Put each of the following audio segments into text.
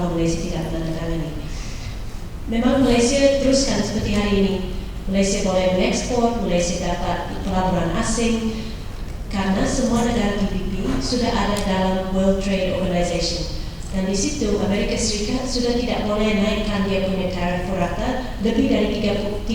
bahwa Malaysia tidak menandatangani. Memang Malaysia teruskan seperti hari ini. Malaysia boleh mengekspor, Malaysia dapat pelaburan asing, karena semua negara TPP sudah ada dalam World Trade Organization. Dan di situ Amerika Serikat sudah tidak boleh naikkan dia punya tarif foreksta lebih dari 3%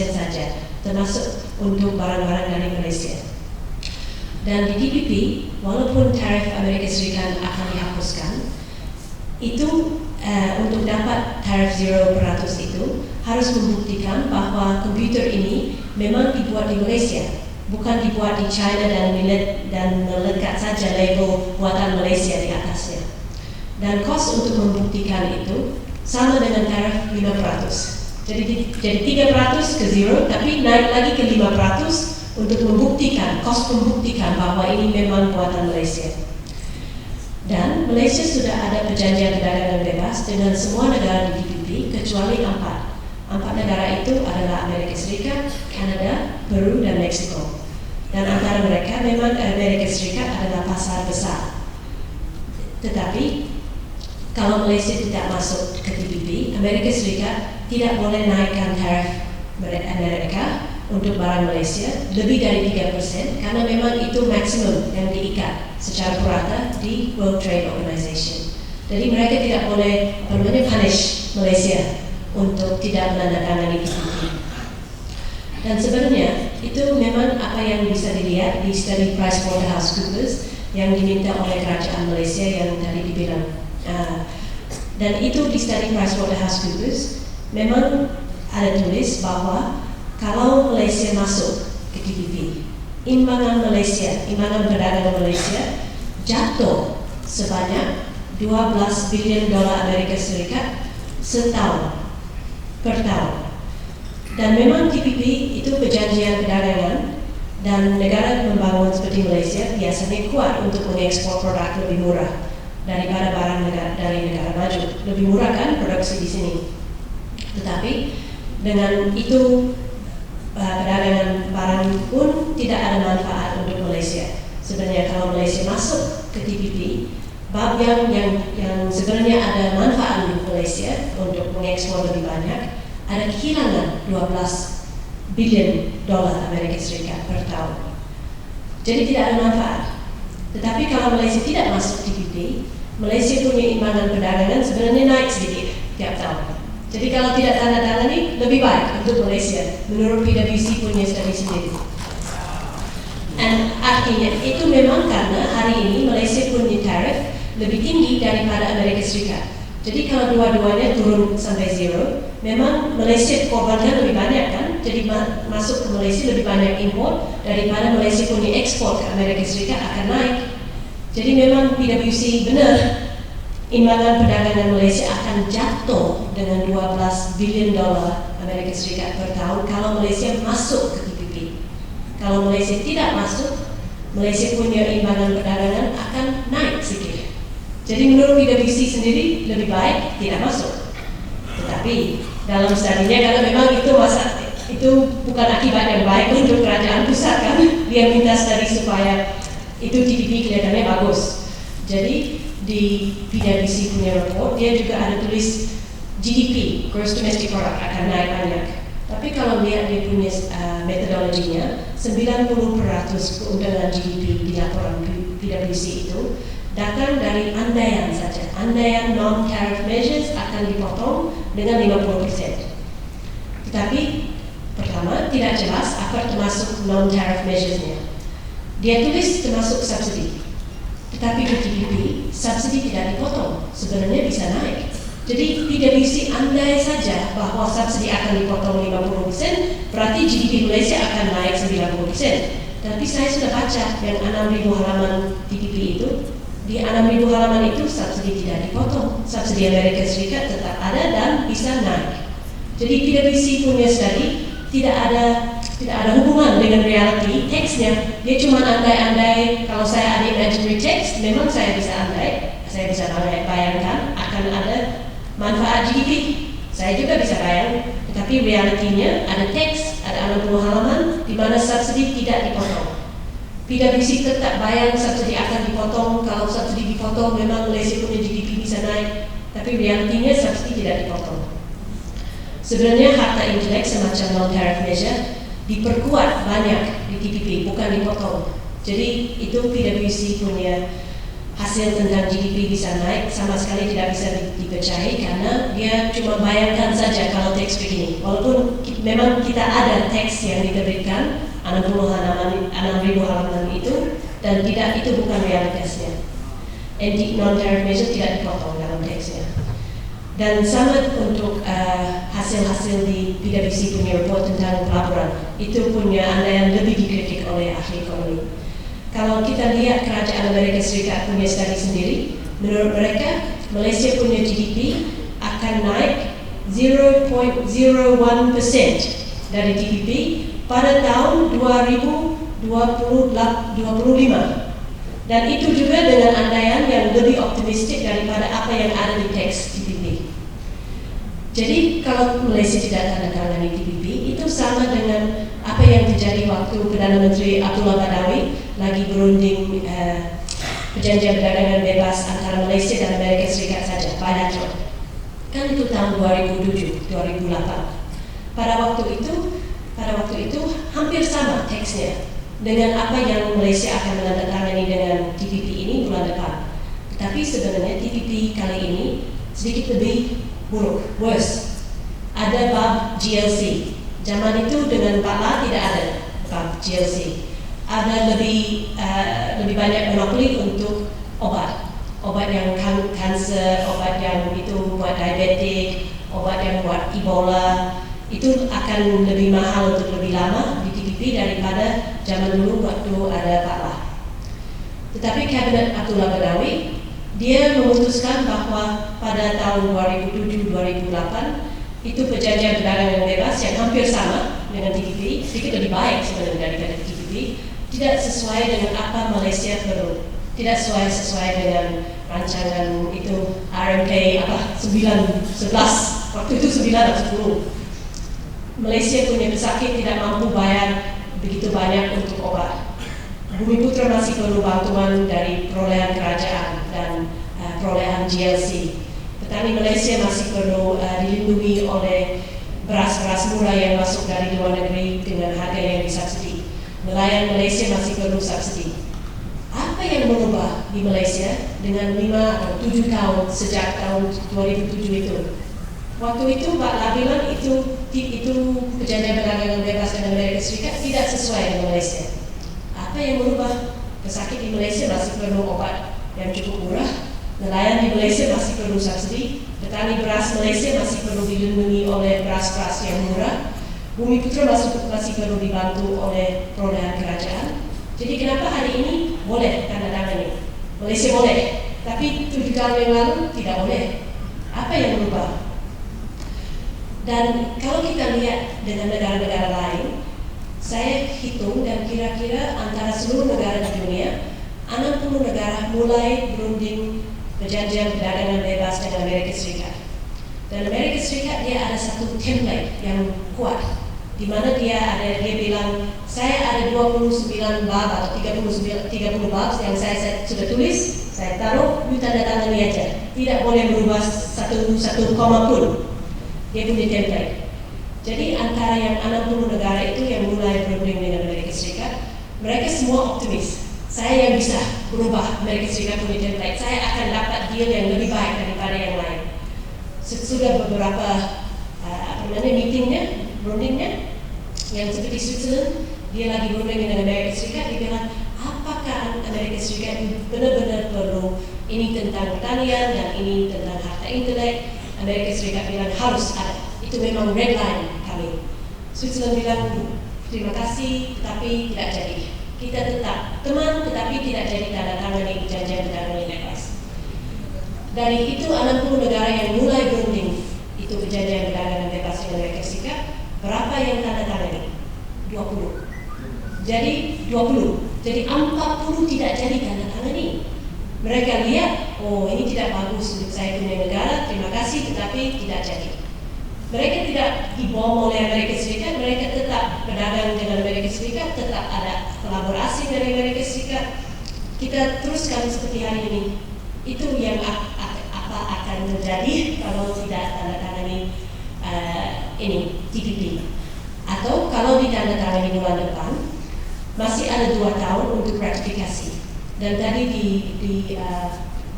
saja, termasuk untuk barang-barang dari Malaysia. Dan di TPP, walaupun tarif Amerika Serikat akan dihapuskan, itu untuk dapat tarif 0% itu harus membuktikan bahwa komputer ini memang dibuat di Malaysia, bukan dibuat di China dan melekat saja label buatan Malaysia di atasnya. Dan kos untuk membuktikan itu sama dengan tarif 5%. Jadi 3% ke 0, tapi naik lagi ke 5% untuk membuktikan, kos membuktikan bahwa ini memang buatan Malaysia. Dan Malaysia sudah ada perjanjian perdagangan bebas dengan semua negara di TPP kecuali 4. 4 negara itu adalah Amerika Serikat, Kanada, Peru, dan Meksiko. Dan antara mereka memang Amerika Serikat adalah pasar besar. Tetapi kalau Malaysia tidak masuk ke TPP, Amerika Serikat tidak boleh naikkan tarif Amerika untuk barang Malaysia lebih dari 3% karena memang itu maksimum yang diikat secara purata di World Trade Organization. Jadi mereka tidak boleh punish Malaysia untuk tidak menandatangani TPP. Dan sebenarnya itu memang apa yang bisa dilihat di studi PricewaterhouseCoopers yang diminta oleh kerajaan Malaysia yang tadi dibilang. Dan itu di studi PricewaterhouseCoopers memang ada tulis bahwa kalau Malaysia masuk ke TPP, imbangan perdagangan Malaysia jatuh sebanyak 12 bilion dolar Amerika Serikat per tahun. Dan memang TPP itu perjanjian perdagangan dan negara membangun seperti Malaysia biasanya kuat untuk mengekspor produk lebih murah daripada barang dari negara maju. Lebih murah kan produksi di sini. Tetapi dengan itu perdagangan barang pun tidak ada manfaat untuk Malaysia. Sebenarnya kalau Malaysia masuk ke TPP, bab yang sebenarnya ada manfaat untuk Malaysia untuk mengekspor lebih banyak, ada kehilangan 12 bilion dolar Amerika Serikat per tahun. Jadi tidak ada manfaat. Tetapi kalau Malaysia tidak masuk TPP, Malaysia punya imbangan perdagangan sebenarnya naik sedikit tiap tahun. Jadi kalau tidak tanda tangani lebih baik untuk Malaysia menurut PwC punya studi sendiri. Dan artinya itu memang karena hari ini Malaysia punya tarif lebih tinggi daripada Amerika Serikat. Jadi kalau dua-duanya turun sampai 0, memang Malaysia korbankan lebih banyak kan? Jadi masuk ke Malaysia lebih banyak impor daripada Malaysia punya ekspor ke Amerika Serikat akan naik. Jadi memang PwC benar, imbangan perdagangan Malaysia akan jatuh dengan 12 bilion dolar Amerika Serikat per tahun kalau Malaysia masuk ke TPP. Kalau Malaysia tidak masuk, Malaysia punya imbangan perdagangan akan naik sedikit. Jadi menurut PwC sendiri lebih baik tidak masuk. Tetapi dalam studinya karena memang itu bukan akibat yang baik untuk kerajaan pusat kan, dia minta studi supaya itu TPP kelihatannya bagus. Jadi di PwC punya report dia juga ada tulis GDP, Gross Domestic Product akan naik banyak. Tapi kalau lihat dia punya metodologinya, 90% keuntungan GDP di laporan PwC itu datang dari andaian saja. Andaian non-tariff measures akan dipotong dengan 50%. Tetapi pertama tidak jelas apa termasuk non-tariff measures-nya. Dia tulis termasuk subsidi. Tetapi di TPP, subsidi tidak dipotong, sebenarnya bisa naik. Jadi PwC andai saja bahwa subsidi akan dipotong 50%, berarti GDP Malaysia akan naik 90%. Tapi saya sudah baca yang 6.000 halaman TPP itu, di 6.000 halaman itu subsidi tidak dipotong. Subsidi Amerika Serikat tetap ada dan bisa naik. Jadi PwC punya studi tidak ada hubungan dengan reality teksnya. Dia cuma andai-andai. Kalau saya ada imaginary text, memang saya bisa bayangkan akan ada manfaat GDP. Saya juga bisa bayang, tapi realitinya ada teks, ada 60 halaman di mana subsidi tidak dipotong. PwC tetap bayang subsidi akan dipotong. Kalau subsidi dipotong, memang Malaysia punya GDP bisa naik, tapi realitinya subsidi tidak dipotong. Sebenarnya harta intelek semacam non-tariff measure diperkuat banyak di TPP, bukan dipotong. Jadi itu PwC punya hasil tentang GDP bisa naik sama sekali tidak bisa dipercayai karena dia cuma bayangkan saja kalau teks begini. Walaupun memang kita ada teks yang diterbitkan 6.000 halaman itu dan tidak, itu bukan realitasnya. Non-tariff measure tidak dipotong dalam teksnya. Dan sama untuk hasil-hasil di PwC punya report tentang pelaporan, itu punya andaian lebih dikritik oleh ahli ekonomi. Kalau kita lihat kerajaan Amerika Serikat punya studi sendiri, menurut mereka Malaysia punya GDP akan naik 0.01% dari TPP pada tahun 2025. Dan itu juga dengan andaian yang lebih optimistik daripada apa yang ada di teks TPP. Jadi kalau Malaysia tidak tanda tangani TPP, itu sama dengan apa yang terjadi waktu Perdana Menteri Abdullah Badawi lagi berunding perjanjian perdagangan bebas antara Malaysia dan Amerika Serikat saja, bilateral. Kan itu tahun 2007, 2008. Pada waktu itu hampir sama teksnya dengan apa yang Malaysia akan menandatangani dengan TPP ini bulan depan. Tetapi sebenarnya TPP kali ini sedikit lebih buruk, worse. Ada bab GLC. Zaman itu dengan Pak La tidak ada bab GLC. Ada lebih banyak monopoli untuk obat yang kanser, obat yang itu buat diabetik, obat yang buat Ebola. Itu akan lebih mahal untuk lebih lama di TPP daripada zaman dulu waktu ada Pak La. Tetapi Kabinet Abdullah Badawi, dia memutuskan bahwa pada tahun 2007-2008 itu perjanjian perdagangan bebas yang hampir sama dengan TPP, sedikit lebih baik sebenarnya daripada TPP, tidak sesuai dengan apa Malaysia perlu, tidak sesuai dengan rancangan itu RMK 9-11, waktu itu 9 atau 10. Malaysia punya pesakit tidak mampu bayar begitu banyak untuk obat. Bumiputra masih perlu bantuan dari perolehan kerajaan dan perolehan GLC. Petani Malaysia masih perlu dilindungi oleh beras-beras murah yang masuk dari luar negeri dengan harga yang disubsidi. Nelayan Malaysia masih perlu subsidi. Apa yang berubah di Malaysia dengan 5 atau 7 tahun sejak tahun 2007 itu? Waktu itu Pak La bilang itu perjanjian perdagangan bebas dengan Amerika Serikat tidak sesuai dengan Malaysia. Apa yang berubah? Pesakit di Malaysia masih perlu obat yang cukup murah, nelayan di Malaysia masih perlu subsidi, petani beras Malaysia masih perlu dilindungi oleh beras-beras yang murah, Bumiputra masih perlu dibantu oleh perolehan kerajaan. Jadi kenapa hari ini boleh tanda tangan ini? Malaysia boleh, tapi 7 tahun yang lalu tidak boleh. Apa yang berubah? Dan kalau kita lihat dengan negara-negara lain, saya hitung dan kira-kira antara seluruh negara di dunia, 60 negara mulai berunding perjanjian perdagangan bebas dengan Amerika Serikat. Dan Amerika Serikat dia ada satu template yang kuat, di mana dia bilang, saya ada 29 bab atau 30 bab yang saya sudah tulis, saya taruh, you tanda tangani aja, tidak boleh berubah satu koma pun. Dia punya template. Jadi antara yang 60 negara itu yang mulai berunding dengan Amerika Serikat, mereka semua optimis. Saya yang bisa berubah Amerika Serikat punya template. Saya akan dapat deal yang lebih baik daripada yang lain. Sudah beberapa meetingnya, berundingnya, yang seperti Switzerland, dia lagi berunding dengan Amerika Serikat, dia bilang, apakah Amerika Serikat benar-benar perlu ini tentang pertanian dan ini tentang harta intelek? Amerika Serikat bilang harus ada, itu memang red line kami. Switzerland bilang terima kasih tetapi tidak jadi. Kita tetap teman tetapi tidak jadi tanda tangani perjanjian perdagangan bebas. Dari itu 60 negara yang mulai berunding itu perjanjian perdagangan bebas dengan Amerika Serikat, berapa yang tanda tangani? 20. Jadi 20. Jadi 40 tidak jadi tanda tangani. Mereka lihat, oh ini tidak bagus untuk saya punya negara, terima kasih, tetapi tidak jadi. Mereka tidak dibom oleh Amerika Serikat, mereka tetap berdagang dengan Amerika Serikat, tetap ada kolaborasi dari Amerika Serikat, kita teruskan seperti hari ini. Itu yang apa akan terjadi kalau tidak tanda tangani ini TPP. Atau kalau ditandatangani bulan depan, masih ada 2 tahun untuk ratifikasi. Dan tadi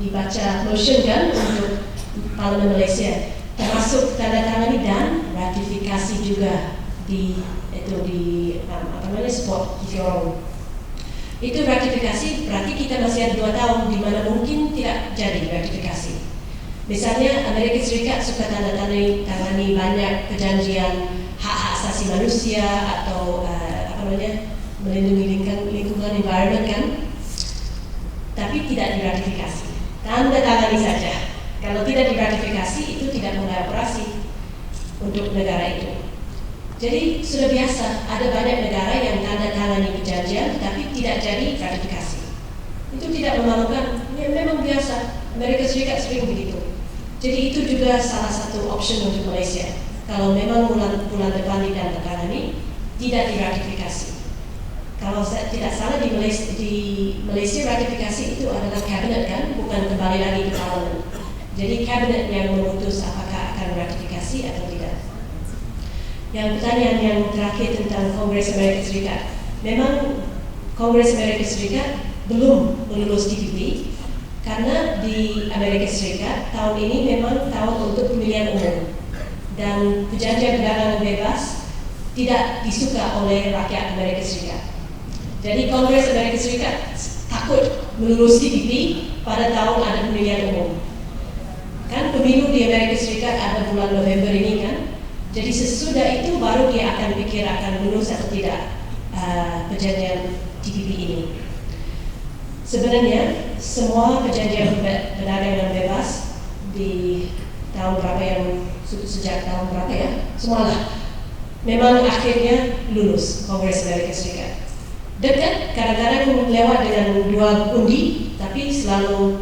dibaca motion kan untuk Parlimen Malaysia, termasuk tanda tangani dan ratifikasi juga di spot Johor. Itu ratifikasi berarti kita masih ada 2 tahun di mana mungkin tidak jadi ratifikasi. Misalnya Amerika Serikat suka tanda tangani banyak perjanjian hak asasi manusia atau melindungi lingkungan environment kan, tapi tidak diratifikasi. Tanda tangani saja. Kalau tidak diratifikasi itu tidak mulai operasi untuk negara itu. Jadi sudah biasa ada banyak negara yang tanda tangani perjanjian tapi tidak jadi ratifikasi. Itu tidak memalukan, ya, memang biasa. Amerika Serikat sering begitu. Jadi itu juga salah satu option untuk Malaysia. Kalau memang bulan depan ditandatangani, tidak diratifikasi. Kalau saya tidak salah di Malaysia ratifikasi itu adalah kabinet kan, bukan kembali lagi ke parlimen. Jadi kabinet yang memutus apakah akan ratifikasi atau tidak. Yang pertanyaan yang terakhir tentang Kongres Amerika Serikat, memang Kongres Amerika Serikat belum melulus TPP karena di Amerika Serikat tahun ini memang tahun untuk pemilihan umum dan perjanjian perdagangan bebas tidak disuka oleh rakyat Amerika Serikat. Jadi Kongres Amerika Serikat takut melulus TPP pada tahun ada pemilihan umum. Kan pemilu di Amerika Serikat ada bulan November ini kan. Jadi sesudah itu baru dia akan pikir akan lulus atau tidak perjanjian TPP ini. Sebenarnya semua perjanjian perdagangan bebas di tahun berapa yang sejak tahun berapa ya, semualah memang akhirnya lulus Kongres Amerika Serikat. Dekat, kadang-kadang lewat dengan 2 undi, tapi selalu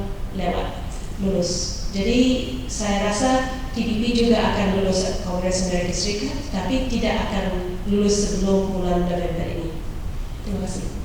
lulus. Jadi saya rasa TPP juga akan lulus Kongres Amerika Serikat, tapi tidak akan lulus sebelum bulan November ini. Terima kasih.